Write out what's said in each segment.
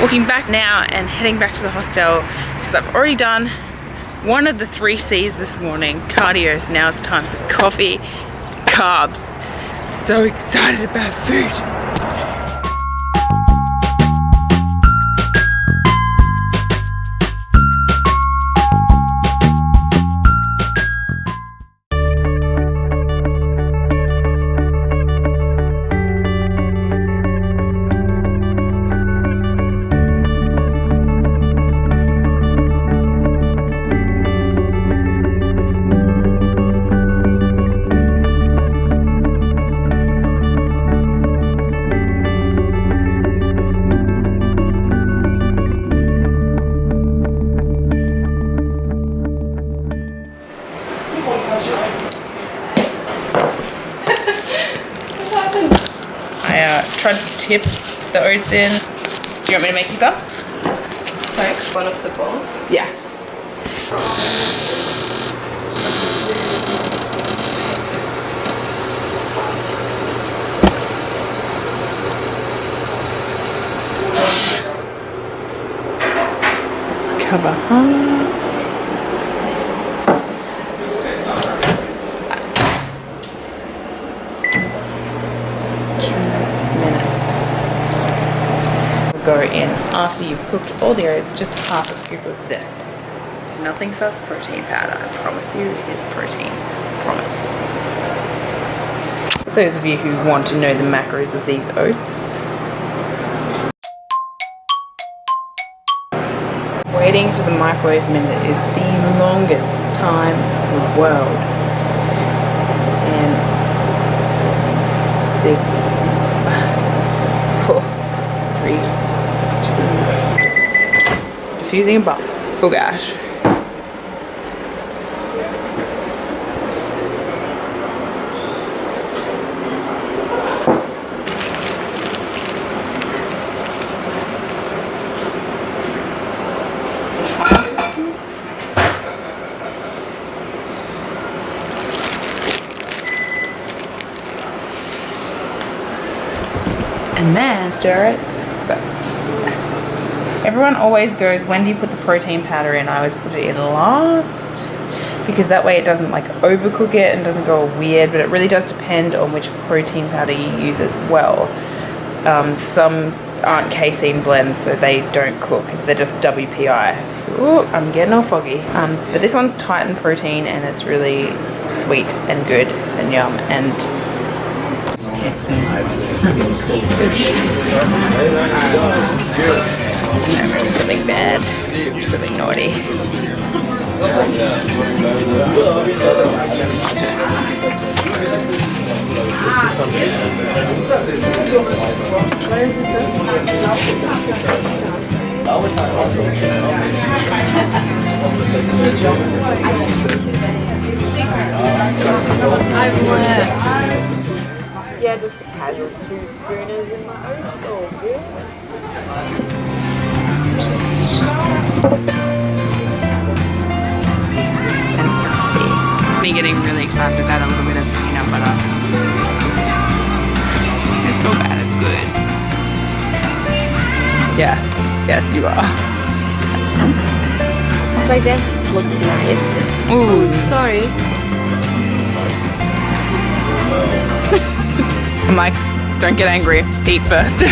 walking back now and heading back to the hostel because I've already done one of the 3 C's this morning, cardio, so now it's time for coffee, carbs. So excited about food. Tried to tip the oats in. Do you want me to make you some? Sorry, one of the bowls? Yeah. Cover half. Go in after you've cooked all the oats, just half a scoop of this. Nothing says protein powder, I promise you it is protein, promise. Those of you who want to know the macros of these oats. Waiting for the microwave minute is the longest time in the world. And 6, 5, 4, 3, diffusing a bomb. Oh gosh. And then stir it. So everyone always goes, when do you put the protein powder in? I always put it in last because that way it doesn't like overcook it and doesn't go weird, but it really does depend on which protein powder you use as well. Some aren't casein blends, so they don't cook. They're just WPI. So ooh, I'm getting all foggy. But this one's Titan protein and it's really sweet and good and yum and something bad, something naughty. Yeah, just a casual 2 spooners in my oats, all good. And coffee. Me getting really excited about a little bit of peanut butter. It's so bad, it's good. Yes, yes you are. It's like that. Look nice. Ooh. Sorry. I'm like, don't get angry, eat first.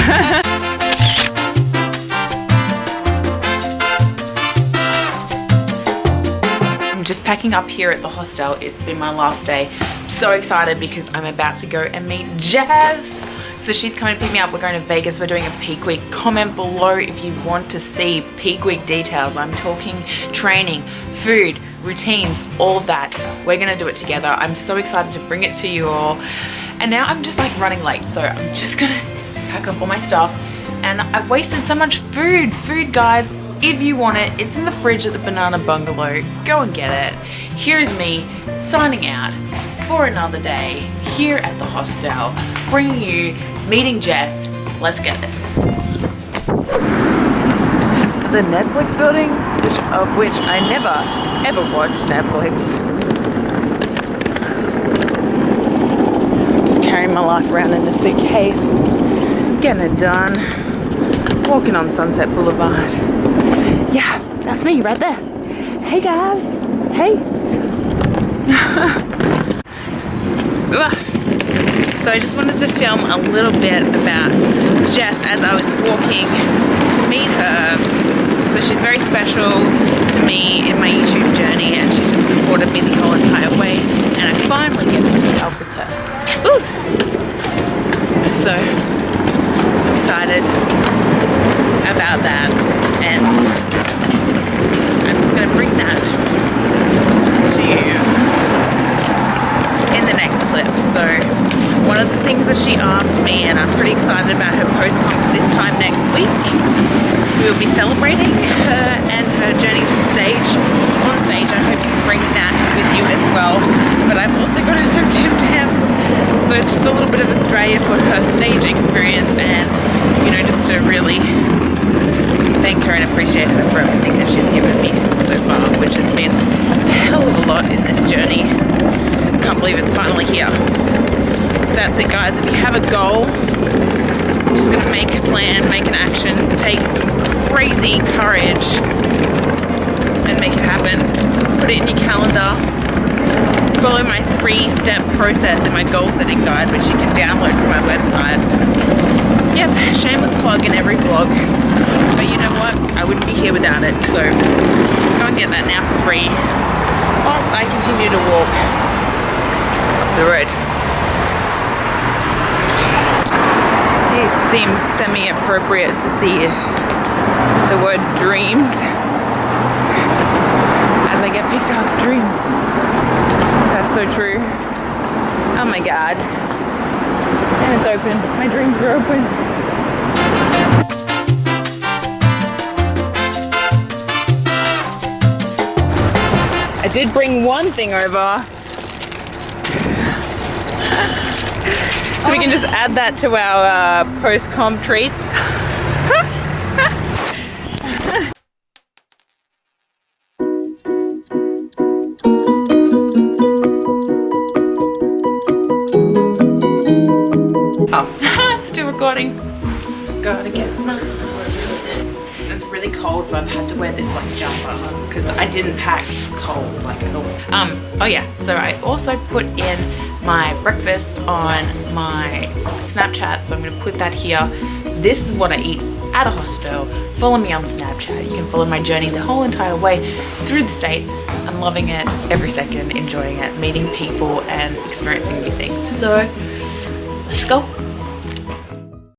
I'm just packing up here at the hostel. It's been my last day. I'm so excited because I'm about to go and meet Jazz. So she's coming to pick me up. We're going to Vegas. We're doing a peak week. Comment below if you want to see peak week details. I'm talking training, food, routines, all that. We're going to do it together. I'm so excited to bring it to you all. And now I'm just like running late, so I'm just gonna pack up all my stuff. And I've wasted so much food. Food, guys, if you want it, it's in the fridge at the Banana Bungalow. Go and get it. Here's me signing out for another day here at the hostel, bringing you meeting Jess. Let's get it. The Netflix building, of which I never, ever watch Netflix. Carrying my life around in a suitcase, getting it done. walking on Sunset Boulevard. Yeah, that's me right there. Hey guys. Hey. So I just wanted to film a little bit about Jess as I was walking to meet her. So she's very special to me in my YouTube journey, and she's just supported me the whole entire way, and I finally get to meet up with her. Ooh. So excited about that, and I'm just going to bring that to you in the next clip. So one of the things that she asked me, and I'm pretty excited about her post-comp this time next week, we will be celebrating her and her journey to stage. On stage, I hope to bring that with you as well. But I've also got her some Tim Tams, so just a little bit of Australia for her stage experience, and you know, just to really thank her and appreciate her for everything that she's given me so far, which has been a hell of a lot in this journey. Can't believe it's finally here. So that's it, guys. If you have a goal, you're just gonna make a plan, make an action, take some crazy courage and make it happen. Put it in your calendar. Follow my 3-step process in my goal setting guide, which you can download from my website. Yep, shameless plug in every vlog. But you know what? I wouldn't be here without it. So go and get that now for free whilst I continue to walk up the road. It seems semi-appropriate to see the word dreams as I get picked up. Dreams. That's so true. Oh my god. And it's open. My dreams are open. I did bring one thing over. So we can just add that to our post-comp treats. Oh, still recording. Gotta get my... It's really cold, so I've had to wear this like jumper because I didn't pack cold like at all. Oh yeah, so I also put in my breakfast on my Snapchat, so I'm gonna put that here. This is what I eat at a hostel. Follow me on Snapchat. You can follow my journey the whole entire way through the States. I'm loving it every second, enjoying it, meeting people and experiencing new things. So let's go.